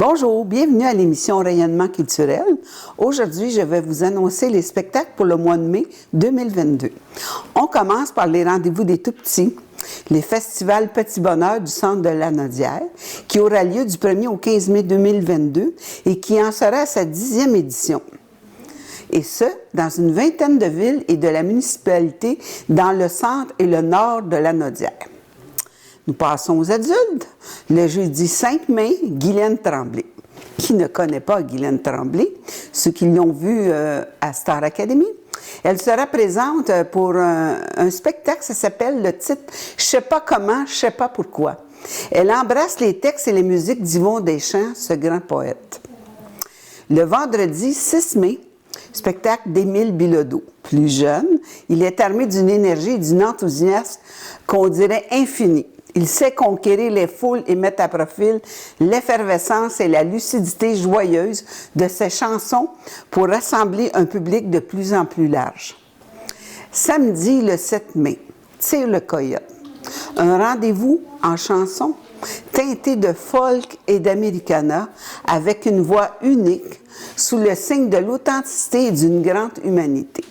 Bonjour, bienvenue à l'émission Rayonnement culturel. Aujourd'hui, je vais vous annoncer les spectacles pour le mois de mai 2022. On commence par les rendez-vous des tout-petits, les festivals Petit Bonheur du Centre de la Nodière, qui aura lieu du 1er au 15 mai 2022 et qui en sera à sa 10e édition. Et ce, dans une vingtaine de villes et de la municipalité dans le centre et le nord de la Nodière. Nous passons aux adultes. Le jeudi 5 mai, Guylaine Tremblay. Qui ne connaît pas Guylaine Tremblay? Ceux qui l'ont vue à Star Academy. Elle sera présente pour un spectacle, ça s'appelle le titre « Je sais pas comment, je sais pas pourquoi ». Elle embrasse les textes et les musiques d'Yvon Deschamps, ce grand poète. Le vendredi 6 mai, spectacle d'Émile Bilodeau. Plus jeune, il est armé d'une énergie et d'une enthousiasme qu'on dirait infinie. Il sait conquérir les foules et mettre à profil l'effervescence et la lucidité joyeuse de ses chansons pour rassembler un public de plus en plus large. Samedi, le 7 mai, Tire le coyote. Un rendez-vous en chansons teinté de folk et d'americana avec une voix unique sous le signe de l'authenticité et d'une grande humanité.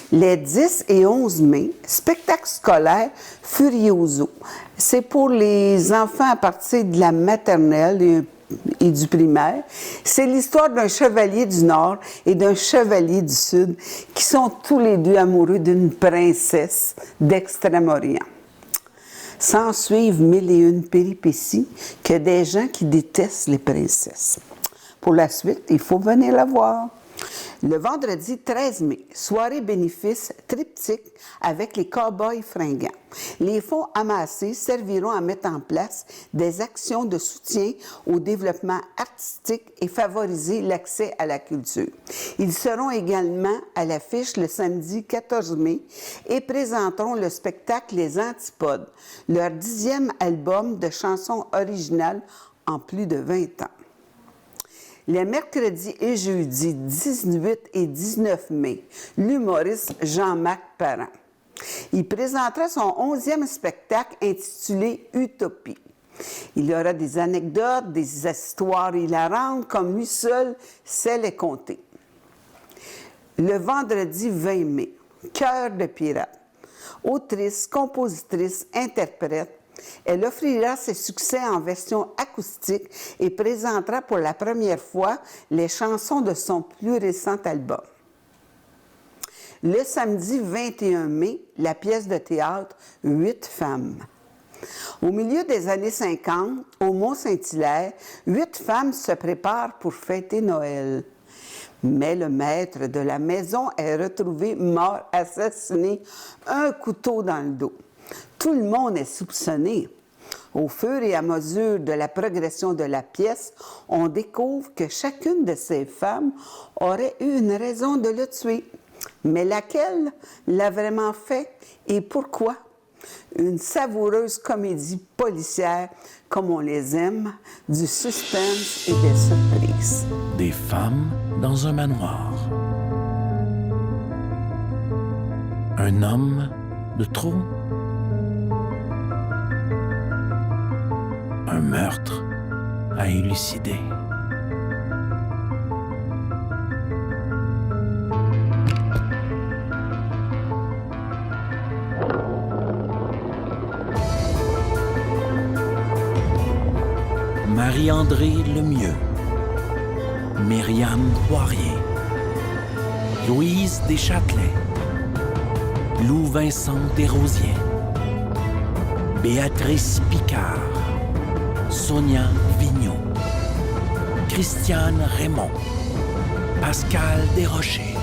Les 10 et 11 mai, spectacle scolaire Furioso. C'est pour les enfants à partir de la maternelle et du primaire. C'est l'histoire d'un chevalier du Nord et d'un chevalier du Sud qui sont tous les deux amoureux d'une princesse d'Extrême-Orient. S'en suivent mille et une péripéties que des gens qui détestent les princesses. Pour la suite, il faut venir la voir. Le vendredi 13 mai, soirée bénéfice triptyque avec les cow-boys fringants. Les fonds amassés serviront à mettre en place des actions de soutien au développement artistique et favoriser l'accès à la culture. Ils seront également à l'affiche le samedi 14 mai et présenteront le spectacle Les Antipodes, leur 10e album de chansons originales en plus de 20 ans. Les mercredis et jeudis 18 et 19 mai, l'humoriste Jean-Marc Parent. Il présentera son 11e spectacle intitulé Utopie. Il y aura des anecdotes, des histoires hilarantes comme lui seul sait les conter. Le vendredi 20 mai, Cœur de pirate. Autrice, compositrice, interprète, elle offrira ses succès en version acoustique et présentera pour la première fois les chansons de son plus récent album. Le samedi 21 mai, la pièce de théâtre « 8 femmes ». Au milieu des années 50, au Mont-Saint-Hilaire, 8 femmes se préparent pour fêter Noël. Mais le maître de la maison est retrouvé mort, assassiné, un couteau dans le dos. Tout le monde est soupçonné. Au fur et à mesure de la progression de la pièce, on découvre que chacune de ces femmes aurait eu une raison de le tuer. Mais laquelle l'a vraiment fait et pourquoi? Une savoureuse comédie policière comme on les aime, du suspense et des surprises. Des femmes dans un manoir. Un homme de trop. Un meurtre à élucider. Marie-André Lemieux, Myriam Poirier, Louise Deschâtelet, Lou-Vincent Desrosiers, Béatrice Picard, Sonia Vigneault, Christiane Raymond, Pascal Desrochers.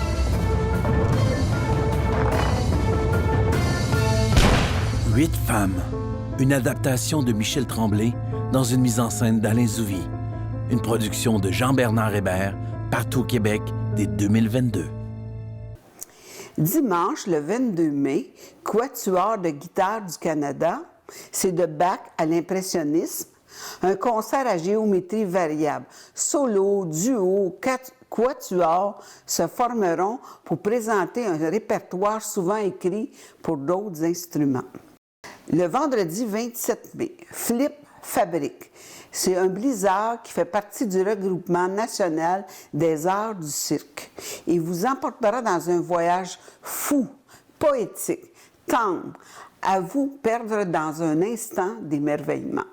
« 8 femmes », une adaptation de Michel Tremblay dans une mise en scène d'Alain Zouvi, une production de Jean-Bernard Hébert, partout au Québec dès 2022. Dimanche, le 22 mai, Quatuor de guitare du Canada, c'est de Bach à l'impressionnisme, un concert à géométrie variable. Solo, duo, quatuor se formeront pour présenter un répertoire souvent écrit pour d'autres instruments. Le vendredi 27 mai, Flip Fabrique. C'est un blizzard qui fait partie du regroupement national des arts du cirque. Il vous emportera dans un voyage fou, poétique, tendre, à vous perdre dans un instant d'émerveillement.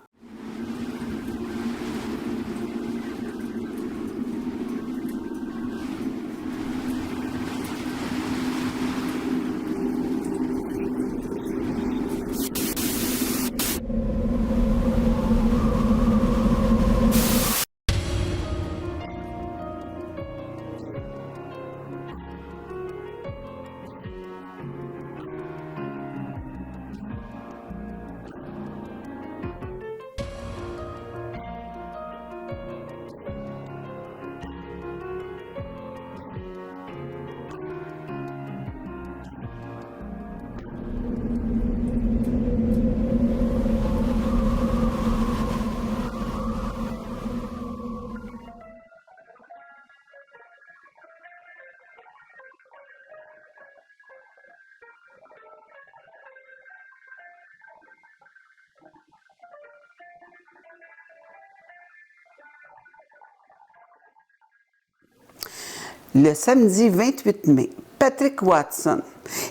Le samedi 28 mai, Patrick Watson.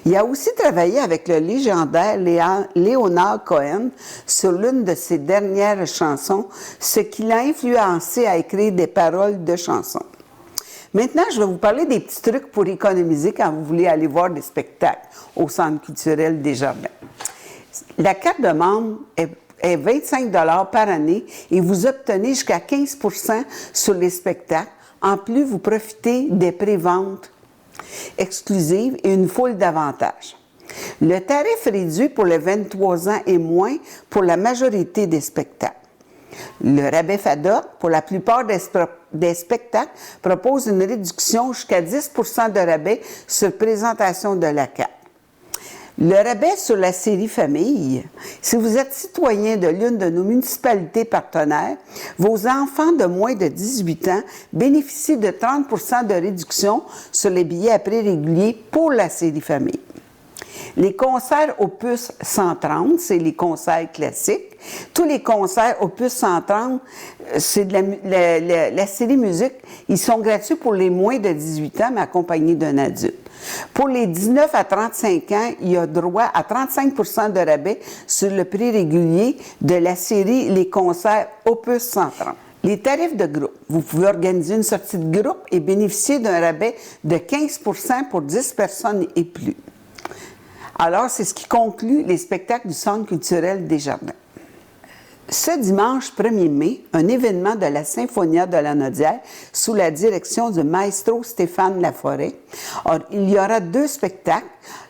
Il a aussi travaillé avec le légendaire Leonard Cohen sur l'une de ses dernières chansons, ce qui l'a influencé à écrire des paroles de chansons. Maintenant, je vais vous parler des petits trucs pour économiser quand vous voulez aller voir des spectacles au Centre culturel Desjardins. La carte de membre est 25 $ par année et vous obtenez jusqu'à 15 % sur les spectacles. En plus, vous profitez des préventes exclusives et une foule d'avantages. Le tarif réduit pour les 23 ans et moins pour la majorité des spectacles. Le rabais FADA, pour la plupart des spectacles, propose une réduction jusqu'à 10 % de rabais sur présentation de la carte. Le rabais sur la série Famille. Si vous êtes citoyen de l'une de nos municipalités partenaires, vos enfants de moins de 18 ans bénéficient de 30 % de réduction sur les billets à prix régulier pour la série Famille. Les concerts Opus 130, c'est les concerts classiques. Tous les concerts Opus 130, c'est de la série musique. Ils sont gratuits pour les moins de 18 ans, mais accompagnés d'un adulte. Pour les 19 à 35 ans, il y a droit à 35 % de rabais sur le prix régulier de la série Les concerts Opus 130. Les tarifs de groupe. Vous pouvez organiser une sortie de groupe et bénéficier d'un rabais de 15 % pour 10 personnes et plus. Alors, c'est ce qui conclut les spectacles du Centre culturel Desjardins. Ce dimanche 1er mai, un événement de la Symphonia de la Naudière sous la direction du maestro Stéphane Laforêt. Alors, il y aura 2 spectacles.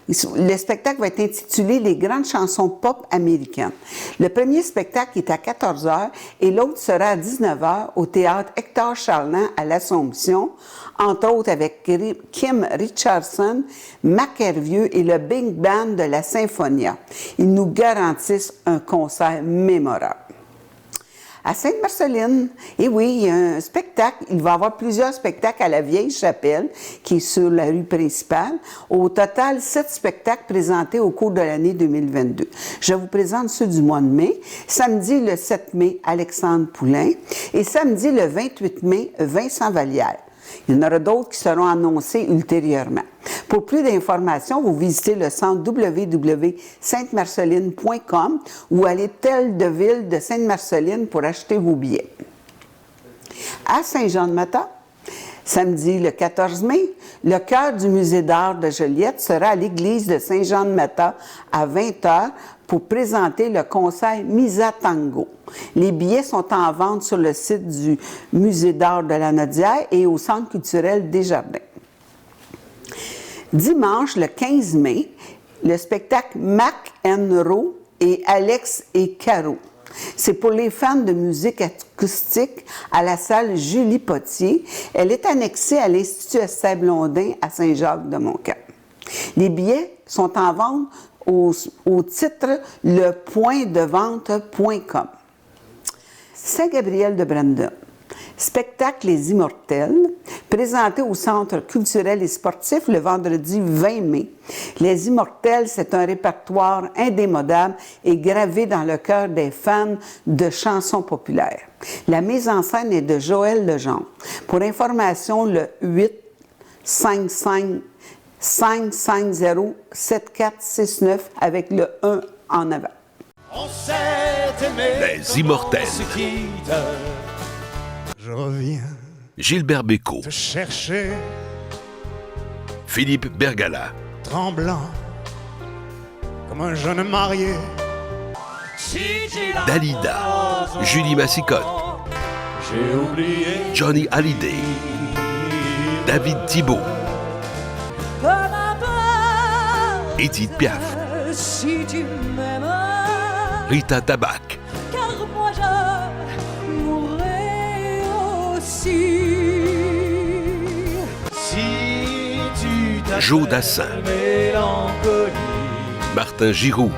Le spectacle va être intitulé « Les grandes chansons pop américaines ». Le premier spectacle est à 14 h et l'autre sera à 19 h au théâtre Hector Charland à l'Assomption, entre autres avec Kim Richardson, Mac Hervieux et le Big Band de la Symphonia. Ils nous garantissent un concert mémorable. À Sainte-Marceline, et oui, il y a un spectacle. Il va y avoir plusieurs spectacles à la Vieille Chapelle, qui est sur la rue principale. Au total, 7 spectacles présentés au cours de l'année 2022. Je vous présente ceux du mois de mai. Samedi, le 7 mai, Alexandre Poulain. Et samedi, le 28 mai, Vincent Vallière. Il y en aura d'autres qui seront annoncés ultérieurement. Pour plus d'informations, vous visitez le centre www.saintemarceline.com ou à l'hôtel de ville de Sainte-Marceline pour acheter vos billets. À Saint-Jean-de-Mata, samedi le 14 mai, le chœur du Musée d'art de Joliette sera à l'église de Saint-Jean-de-Mata à 20 h pour présenter le concert Misa Tango. Les billets sont en vente sur le site du Musée d'art de la Naudière et au Centre culturel Desjardins. Dimanche, le 15 mai, le spectacle Mac and Ro et Alex et Caro. C'est pour les fans de musique acoustique à la salle Julie Potier. Elle est annexée à l'Institut Esther Blondin à Saint-Jacques-de-Montcalm. Les billets sont en vente au titre lepointdevente.com. Saint-Gabriel de Brandon. Spectacle Les Immortels, présenté au Centre culturel et sportif le vendredi 20 mai. Les Immortels, c'est un répertoire indémodable et gravé dans le cœur des fans de chansons populaires. La mise en scène est de Joël Legendre. Pour information, le 855-550-7469 avec le 1 en avant. Les Immortels. Je reviens Gilbert Bécaud. te chercher, Philippe Bergala. tremblant comme un jeune marié. Dalida. Julie Massicotte. J'ai oublié Johnny Hallyday. David Thibault. Edith Piaf. Si tu m'aimes, Rita Tabac. car moi je mourrai aussi. si tu t'appelles Joe Dassin. mélancolie. Martin Giroux.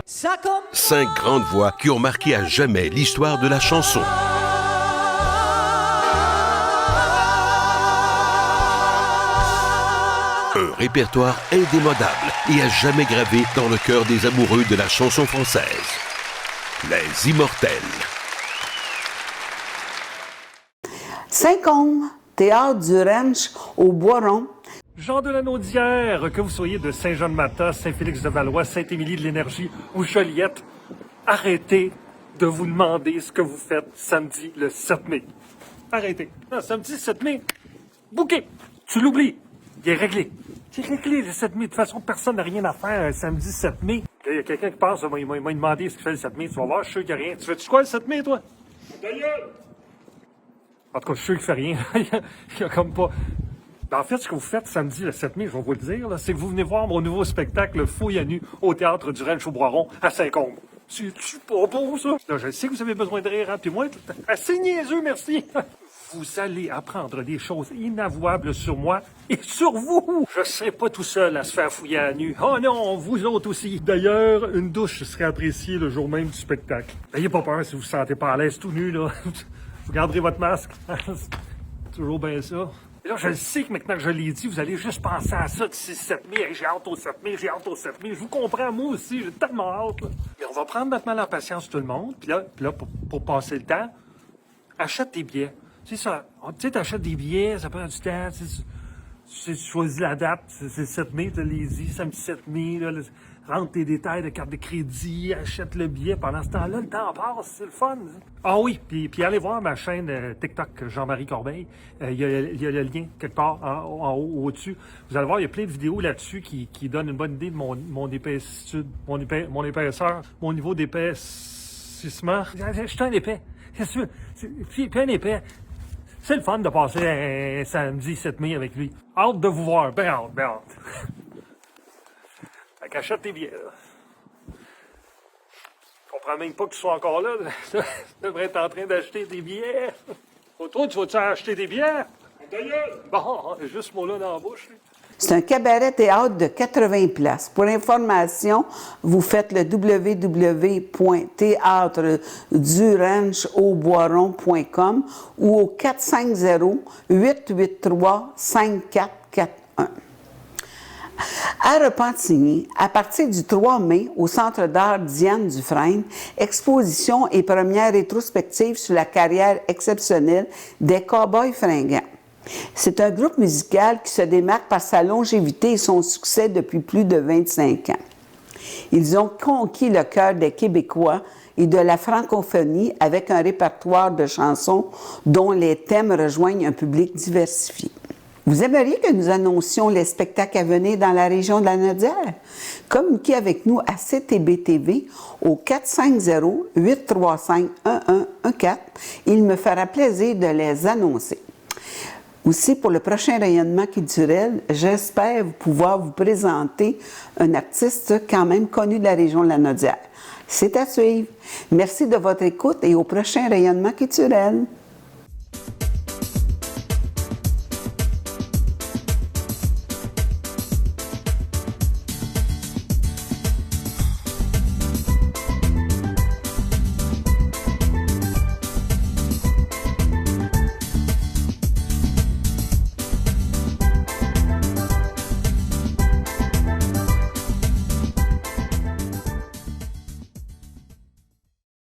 Ça commence 5 grandes voix qui ont marqué à jamais l'histoire de la chanson. Un répertoire indémodable et à jamais gravé dans le cœur des amoureux de la chanson française. Les Immortels. Saint-Côme, théâtre du Ranch au Boiron. Jean de la Naudière, que vous soyez de Saint-Jean-de-Mata, Saint-Félix-de-Valois, Saint-Émilie de l'Énergie ou Joliette, arrêtez de vous demander ce que vous faites samedi le 7 mai. Arrêtez. Non, samedi 7 mai, bouquet. Tu l'oublies. Il est réglé. C'est réglé le 7 mai. De toute façon, personne n'a rien à faire un samedi 7 mai. Il y a quelqu'un qui passe, il m'a demandé ce qu'il fait le 7 mai. Tu vas voir, je suis sûr qu'il n'y a rien. Tu fais-tu quoi le 7 mai, toi? D'ailleurs! En tout cas, je suis sûr qu'il fait rien. Il y a comme pas... En fait, ce que vous faites samedi le 7 mai, je vais vous le dire, là, c'est que vous venez voir mon nouveau spectacle Fouille à nu au théâtre du Ranch au Boiron à Saint-Côme. C'est pas beau, ça? Là, je sais que vous avez besoin de rire, hein, puis moi, assez niaiseux, merci. Vous allez apprendre des choses inavouables sur moi et sur vous. Je serai pas tout seul à se faire fouiller à nu. Oh non, vous autres aussi. D'ailleurs, une douche serait appréciée le jour même du spectacle. N'ayez pas peur si vous vous sentez pas à l'aise tout nu, là. Vous garderez votre masque. C'est toujours bien ça. Et là, je le sais que maintenant que je l'ai dit, vous allez juste penser à ça d'ici 7 mai. Hey, j'ai hâte au 7 mai, j'ai hâte au 7 mai. Je vous comprends, moi aussi, j'ai tellement hâte. Là. Et on va prendre notre mal en patience tout le monde. Puis là pour passer le temps, achète tes billets. C'est ça. Tu sais, t'achètes des billets, ça prend du temps. Tu choisis la date, c'est le 7 mai, tu l'as dit, samedi 7 mai. Là, rentre tes détails de carte de crédit, achète le billet. Pendant ce temps-là, le temps passe, c'est le fun. Ah oui, puis allez voir ma chaîne TikTok, Jean-Marie Corbeil. Il y a le lien quelque part en haut ou au-dessus. Vous allez voir, il y a plein de vidéos là-dessus qui donnent une bonne idée de mon épaisseur, mon niveau d'épaississement. Je suis un épais. Qu'est-ce que tu veux? Puis un épais. C'est le fun de passer un samedi 7 mai avec lui. Hâte de vous voir. Ben hâte, ben hâte. Fait qu'achète tes billets, là. Je comprends même pas que tu sois encore là. Tu devrais être en train d'acheter des billets. Toi, tu vas-tu acheter des billets? D'ailleurs. Bon, juste ce mot-là dans la bouche. C'est un cabaret théâtre de 80 places. Pour information, vous faites le www.théâtredurranchauboiron.com ou au 450-883-5441. À Repentigny, à partir du 3 mai, au Centre d'art Diane Dufresne, exposition et première rétrospective sur la carrière exceptionnelle des Cowboys fringants. C'est un groupe musical qui se démarque par sa longévité et son succès depuis plus de 25 ans. Ils ont conquis le cœur des Québécois et de la francophonie avec un répertoire de chansons dont les thèmes rejoignent un public diversifié. Vous aimeriez que nous annoncions les spectacles à venir dans la région de la Naudière? Communiquez avec nous à CTB-TV au 450-835-1114. Il me fera plaisir de les annoncer. Aussi, pour le prochain rayonnement culturel, j'espère pouvoir vous présenter un artiste quand même connu de la région de la Naudière. C'est à suivre. Merci de votre écoute et au prochain rayonnement culturel.